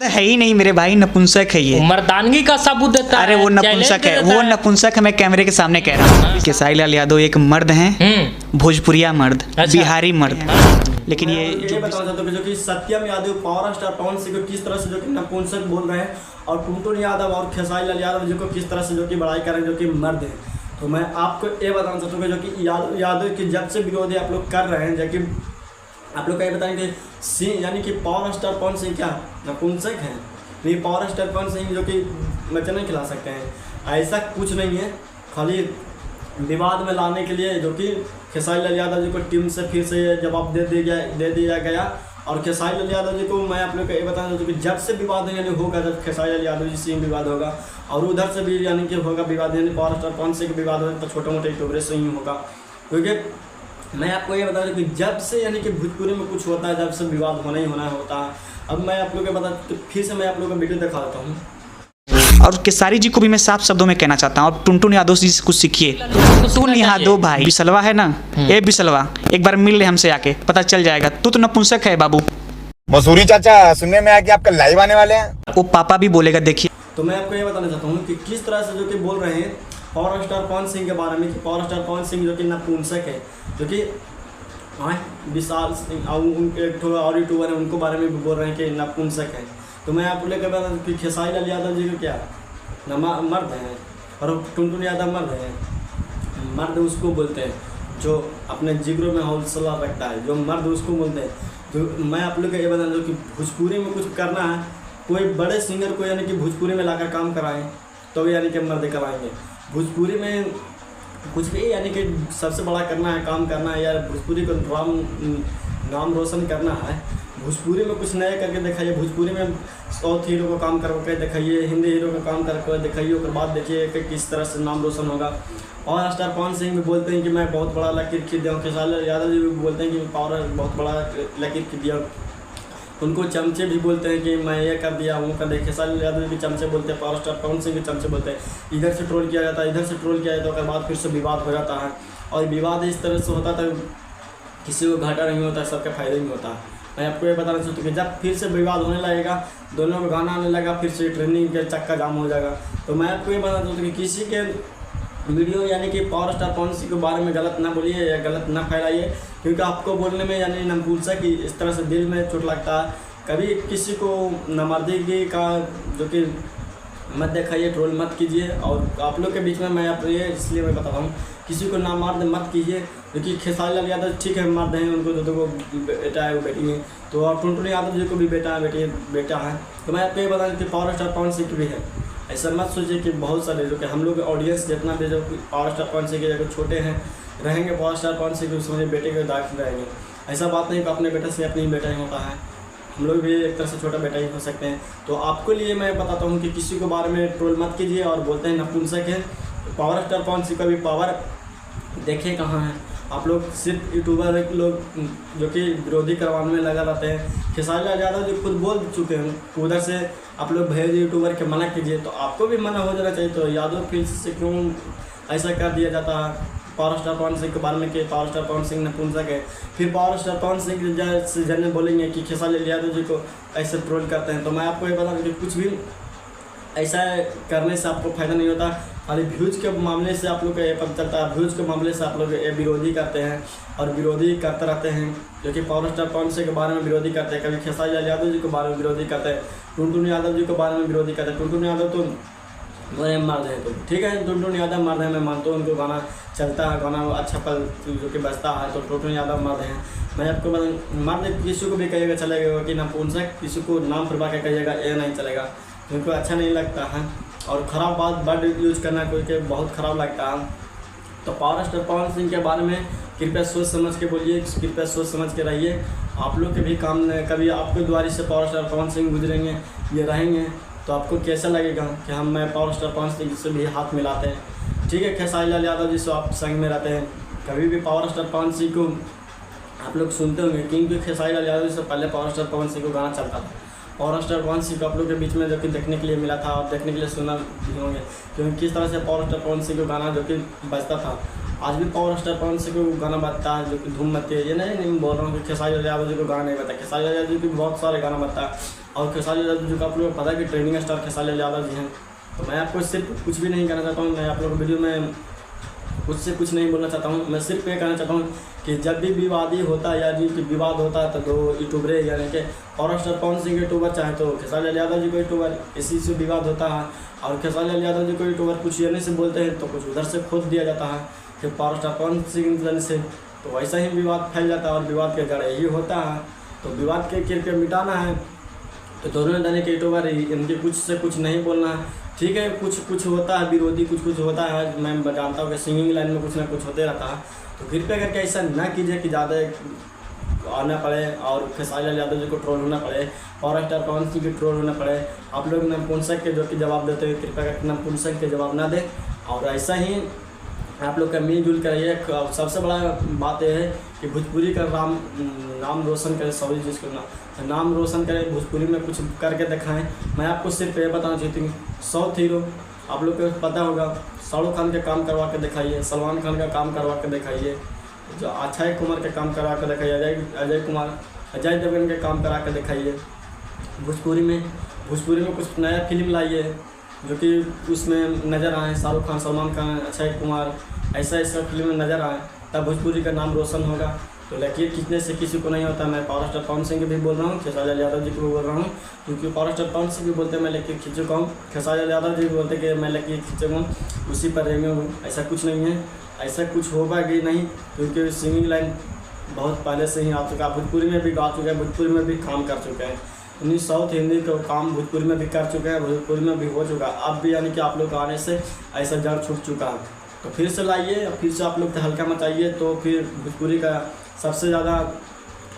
है ही नहीं मेरे भाई, नपुंसक है ये। मर्दानगी का सबूत देता है। अरे वो नपुंसक है, वो नपुंसक है, मैं कैमरे के सामने कह रहा हूँ। खेसारी लाल यादव एक मर्द हैं, भोजपुरिया मर्द, बिहारी मर्द। लेकिन ये बताना चाहता हूँ जो कि सत्यम यादव पावर स्टार पवन सिंह को किस तरह से जो कि नपुंसक बोल रहे हैं, और टुनटुन यादव और खेसारी लाल यादव जी को किस तरह से जो कि बड़ाई कर रहे हैं जो कि मर्द हैं। तो मैं आपको ये बताना चाहता हूँ जो कि यादव की जब से विरोधी आप लोग कर रहे हैं, जो कि आप लोग क्या बताएंगे सिंह यानी कि पावर स्टार पवन सिंह क्या नपुंसक हैं? नहीं, पावर स्टार पवन सिंह जो कि बच्चे नहीं खिला सकते हैं, ऐसा कुछ नहीं है। खाली विवाद में लाने के लिए जो कि खेसारी लाल यादव जी को टीम से फिर से जवाब दे दिया गया। और खेसारी लाल यादव जी को मैं आप लोग को ये बताना चाहता हूँ कि जब से विवाद यानी होगा, जब खेसारी लाल यादव जी से विवाद होगा और उधर से भी यानी कि होगा विवाद, यानी पावर स्टार पवन सिंह विवाद होगा तो छोटे मोटे यूट्यूबर से ही होगा। क्योंकि मैं आपको ये बता दूँ कि जब से यानी कि भोजपुरी में कुछ होता है, जब से विवाद होना ही होना होता है। अब मैं आप लोग को बता तो फिर से मैं आप लोग को वीडियो दिखा देता हूँ। और खेसारी जी को भी मैं साफ शब्दों में कहना चाहता हूँ, और टुनटुन यादव जी से कुछ सीखिए। टुनटुन यादव भाई बिसलवा है ना, ए बिसलवा एक बार मिल ले हमसे आके, पता चल जाएगा। तू तो नपुंसक है बाबू। मसूरी चाचा, सुनने में आया कि आपका लाइव आने वाले हैं। वो पापा भी बोलेगा, देखिए। तो मैं आपको ये बताना चाहता हूँ कि किस तरह से जो कि बोल रहे हैं पावर स्टार पवन सिंह के बारे में, कि पावर स्टार पवन सिंह जो कि नपुंसक है, जो कि विशाल सिंह और एक और यूट्यूबर है उनको बारे में भी बोल रहे हैं कि नपुंसक है। तो मैं आप लोग बता कि खेसारी लाल यादव जी को क्या मर्द हैं और टुनटुन यादव मर्द हैं। मर्द उसको बोलते हैं जो अपने जिगरों में हौसला रखता है, जो मर्द उसको बोलते हैं। तो मैं आप लोग को ये बताना कि भोजपुरी में कुछ करना है, कोई बड़े सिंगर को यानी कि भोजपुरी में लाकर काम कराएं तो यानी कि मर्द कराएंगे। भोजपुरी में कुछ भी यानी कि सबसे बड़ा करना है, काम करना है, यार भोजपुरी को नाम रोशन करना है, भोजपुरी में कुछ नया करके दिखाइए। भोजपुरी में साउथ हीरो को काम करके दिखाइए, हिंदी हीरो को काम करके दिखाइए, उसके बाद देखिए कि किस तरह से नाम रोशन होगा। और स्टार पवन सिंह भी बोलते हैं कि मैं बहुत बड़ा लकीर खींच दिया हूँ। खेसारी लाल यादव जी भी बोलते हैं कि पावर बहुत बड़ा लकीर खींच दिया। उनको चमचे भी बोलते हैं कि मैं ये कर दिया, वो कर दिया। खेसारी लाल यादव भी चमचे बोलते हैं, पावर स्टार पवन सिंह भी चमचे बोलते हैं। इधर से ट्रोल किया जाता है, इधर से ट्रोल किया जाता है, उसके बाद फिर से विवाद हो जाता है। और विवाद इस तरह से होता था, किसी को घाटा नहीं होता, सबके फायदे में होता है। मैं आपको ये बताना चाहता हूँ कि जब फिर से विवाद होने लगेगा, दोनों को गाना आने लगा, फिर से ट्रेंडिंग के चक्का जाम हो जाएगा। तो मैं आपको ये बताना चाहता हूँ कि किसी के वीडियो यानी कि पावर स्टार पवन सिंह के बारे में गलत ना बोलिए या गलत ना फैलाइए, क्योंकि आपको बोलने में यानी नपुंसक की इस तरह से दिल में चोट लगता है। कभी किसी को नामर्दगी का जो कि मत दिखाइए, ट्रोल मत कीजिए। और आप लोग के बीच में मैं ये इसलिए मैं बताता हूँ, किसी को नामर्द मत कीजिए, क्योंकि खेसारी लाल यादव ठीक है मर्द हैं, उनको दो बेटा है, वो बेटी है। तो और टुनटुन यादव जी को भी बेटा है, बेटा है। तो मैं आपको ये बता दूँ कि पावर स्टार पवन सिंह भी है। ऐसा मत सोचिए कि बहुत सारे जो कि हम लोग ऑडियंस जितना भी जो पावर स्टार पवन सिंह के जगह छोटे हैं रहेंगे, पावर स्टार पवन सिंह के समझे बेटे के दाखिल रहेंगे। ऐसा बात नहीं कि अपने बेटे से अपनी बेटा ही होता है, हम लोग भी एक तरह से छोटा बेटा ही हो सकते हैं। तो आपको लिए मैं बताता हूँ कि किसी को बारे में ट्रोल मत कीजिए और बोलते हैं नपुंसक है। पावर स्टार पवन सिंह का भी पावर देखे कहाँ है। आप लोग सिर्फ यूट्यूबर लोग जो कि विरोधी करवाने में लगा रहते हैं। खेसारी लाल यादव जी खुद बोल चुके हैं, उधर से आप लोग भैया यूट्यूबर के मना कीजिए, तो आपको भी मना हो जाना चाहिए। तो यादव फिर से क्यों ऐसा कर दिया जाता है पावर स्टार पवन सिंह के बारे में कि पावर स्टार पवन सिंह नपुंसक है। फिर पावर स्टार पवन सिंह से जन बोलेंगे कि खेसारी लाल यादव जी को ऐसे ट्रोल करते हैं। तो मैं आपको ये बता दूँ कि कुछ भी ऐसा करने से आपको फ़ायदा नहीं होता। खाली व्यूज़ के मामले से आप लोग को ये पता चलता है, व्यूज़ के मामले से आप लोग ये विरोधी करते हैं और विरोधी करते रहते हैं, जो कि पावर स्टार पवन सिंह के बारे में विरोधी करते हैं, कभी खेसारी लाल यादव जी के बारे में विरोधी करते हैं, टुनटुन यादव जी के बारे में विरोधी करते हैं। टुनटुन यादव तो मर्द है, तो ठीक है, टुनटुन यादव मर्द है, मैं मानता हूँ उनको गाना चलता है, गाना अच्छा पल जो कि बजता है, तो टुनटुन यादव मर्द हैं। मैं आपको मर्द किसी को भी कहिएगा चलेगा, कि नपुंसक किसी को नाम प्रभा के कहिएगा ये नहीं चलेगा, क्योंकि अच्छा नहीं लगता है। और ख़राब बात वर्ड यूज करना कोई के बहुत ख़राब लगता है। तो पावर स्टार पवन सिंह के बारे में कृपया सोच समझ के बोलिए, कृपया सोच समझ के रहिए। आप लोग के भी काम कभी आपके द्वारी से पावर स्टार पवन सिंह गुजरेंगे, ये रहेंगे, तो आपको कैसा लगेगा कि हम मैं पावर स्टार पवन सिंह से भी हाथ मिलाते हैं। ठीक है, खेसारी लाल यादव जी से आप संग में रहते हैं, कभी भी पावर स्टार पवन सिंह को आप लोग सुनते होंगे, क्योंकि खेसारी लाल यादव जी से पहले पावर स्टार पवन सिंह को गाना चलता था। पावर स्टार पवन सिंह को आप लोग के बीच में जो कि देखने के लिए मिला था और देखने के लिए सुना भी होंगे, क्योंकि किस तरह से पावर स्टार पवन सिंह को गाना जो कि बजता था। आज भी पावर स्टार पवन सिंह को गाना बजता है जो कि धूम मचती है। ये नहीं बोल रहा हूँ कि खेसारी लाल यादव जी को गाना नहीं बजता, खेसारी लाल यादव जी को बहुत सारे गाना बजता है। और खेसारी लाल यादव जी को आप लोगों को पता है कि ट्रेंडिंग स्टार खेसारी लाल यादव जी हैं। तो मैं आपको सिर्फ कुछ भी नहीं कहना चाहता हूँ, मैं आप लोगों को वीडियो में कुछ से कुछ नहीं बोलना चाहता हूँ। मैं सिर्फ ये कहना चाहता हूँ कि जब भी विवादी होता है या जी विवाद होता है तो दो यूट्यूबरे यानी कि power star Pawan Singh YouTuber चाहे तो खेसारी लाल यादव जी को यूट्यूबर, इसी से विवाद होता है। और खेसारी लाल यादव जी को यूट्यूबर कुछ यानी से बोलते हैं तो कुछ उधर से खोद दिया जाता है कि पावर स्टार पवन सिंह से, तो वैसा ही विवाद फैल जाता है और विवाद के जड़ यही होता है। तो विवाद के कृपया मिटाना है तो दोनों जाने के यूट्यूबर इनके कुछ से कुछ नहीं बोलना है, ठीक है। कुछ होता है विरोधी, कुछ होता है, मैं जानता हूँ कि सिंगिंग लाइन में कुछ ना कुछ होते रहता है। तो कृपया करके ऐसा ना कीजिए कि ज़्यादा आना पड़े और खेसारी लाल यादव जी को ट्रोल होना पड़े, पावर स्टार पवन सिंह की ट्रोल होना पड़े। आप लोग नपुंसक के जो कि जवाब देते हुए कृपया करके नपुंसक के जवाब ना दें और ऐसा ही आप लोग का मिलजुल कर ये सबसे बड़ा बात यह है कि भोजपुरी का नाम रोशन करे, सॉरी जिसको नाम रोशन करे, भोजपुरी में कुछ करके दिखाएं। मैं आपको सिर्फ ये बताना चाहती हूँ, साउथ हीरो आप लोग को पता होगा, शाहरुख खान का काम करवा के दिखाइए, सलमान खान का काम करवा के दिखाइए, जो अक्षय कुमार का काम करवा के दिखाइए, अजय देवगन का काम करा के दिखाइए। भोजपुरी में कुछ नया फिल्म लाइए जो कि उसमें नज़र आए शाहरुख खान, सलमान खान, अक्षय कुमार, ऐसा फिल्म में नज़र आए, तब भोजपुरी का नाम रोशन होगा। तो लेकिन कितने से किसी को नहीं होता। मैं पावर स्टार पवन सिंह भी बोल रहा हूँ, खेसारी लाल यादव जी को भी बोल रहा हूँ, क्योंकि पावर स्टार पवन सिंह भी बोलते हैं मैं लेके खींच चुका हूँ, खेसारी लाल यादव जी भी बोलते कि मैं लेके खींच चुका हूँ, उसी पर रेंगे हूँ। ऐसा कुछ नहीं है, ऐसा कुछ होगा कि नहीं, क्योंकि सिंगिंग लाइन बहुत पहले से ही आ चुका है, भोजपुरी में भी गा चुका है, भोजपुरी में भी काम कर चुके हैं, यानी साउथ हिंदी का काम भोजपुरी में भी कर चुके हैं, भोजपुरी में भी हो चुका है। अब भी यानी कि आप लोग आने से ऐसा जड़ छूट चुका है, तो फिर से लाइए, फिर से आप लोग तहलका मचाइए, तो फिर भोजपुरी का सबसे ज़्यादा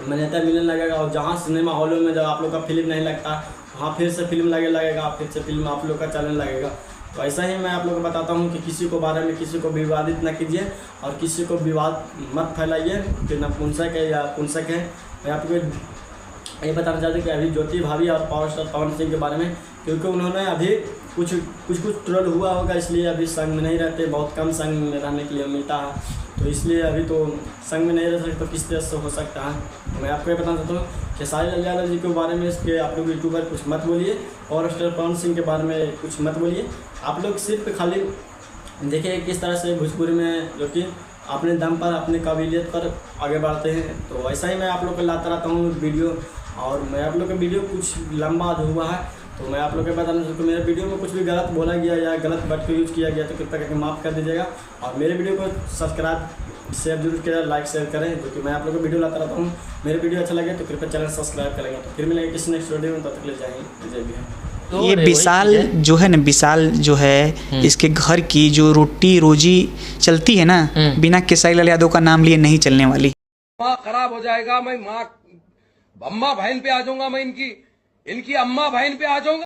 मान्यता मिलने लगेगा। और जहाँ सिनेमा हॉलों में जब आप लोग का फिल्म नहीं लगता वहाँ फिर से फिल्म लगेगा, फिर से फिल्म आप लोग का चलने लगेगा। तो ऐसा ही मैं आप लोग को बताता हूँ कि किसी को बारे में किसी को विवादित न कीजिए और किसी को विवाद मत फैलाइए कि नपुंसक है या पुंसक है। मैं आपको ये बताना चाहते कि अभी ज्योति भाभी और पावर स्टार पवन सिंह के बारे में, क्योंकि उन्होंने अभी कुछ ट्रोल हुआ होगा, इसलिए अभी संग में नहीं रहते, बहुत कम संग में रहने के लिए मिलता है, तो इसलिए अभी तो संग में नहीं रह सकते, तो किस तरह से हो सकता है। तो मैं आपको ये बताना चाहता हूँ खेसारी लाल यादव जी के बारे में इसके आप लोग यूट्यूबर कुछ मत बोलिए, पावर स्टार पवन सिंह के बारे में कुछ मत बोलिए। आप लोग सिर्फ खाली देखिए किस तरह से भोजपुरी में जो कि अपने दम पर अपने काबिलियत पर आगे बढ़ते हैं। तो ऐसा ही मैं आप लोग को लाता रहता हूँ वीडियो, और मैं आप लोग का वीडियो कुछ लंबा जो हुआ है तो मैं आप लोग के बताना चाहता हूँ, मेरे वीडियो में कुछ भी गलत बोला गया या गलत वर्ड को यूज़ किया गया तो कृपया करके माफ़ कर दीजिएगा। और मेरे वीडियो को सब्सक्राइब शेयर जरूर करें, लाइक शेयर करें, क्योंकि मैं आप लोग को वीडियो लाता रहता हूँ। मेरे वीडियो अच्छा लगे तो कृपया चैनल सब्सक्राइब करेंगे। तो फिर मिलेंगे किसी नेक्स्ट वीडियो में, तब तक ले जाएंगे, जय भी है। ये विशाल जो है ना, विशाल जो है इसके घर की जो रोटी रोजी चलती है ना, बिना खेसारी लाल यादव का नाम लिए नहीं चलने वाली। माँ खराब हो जाएगा, मैं माँ अम्मा बहन पे आ जाऊंगा, मैं इनकी अम्मा बहन पे आ जाऊंगा।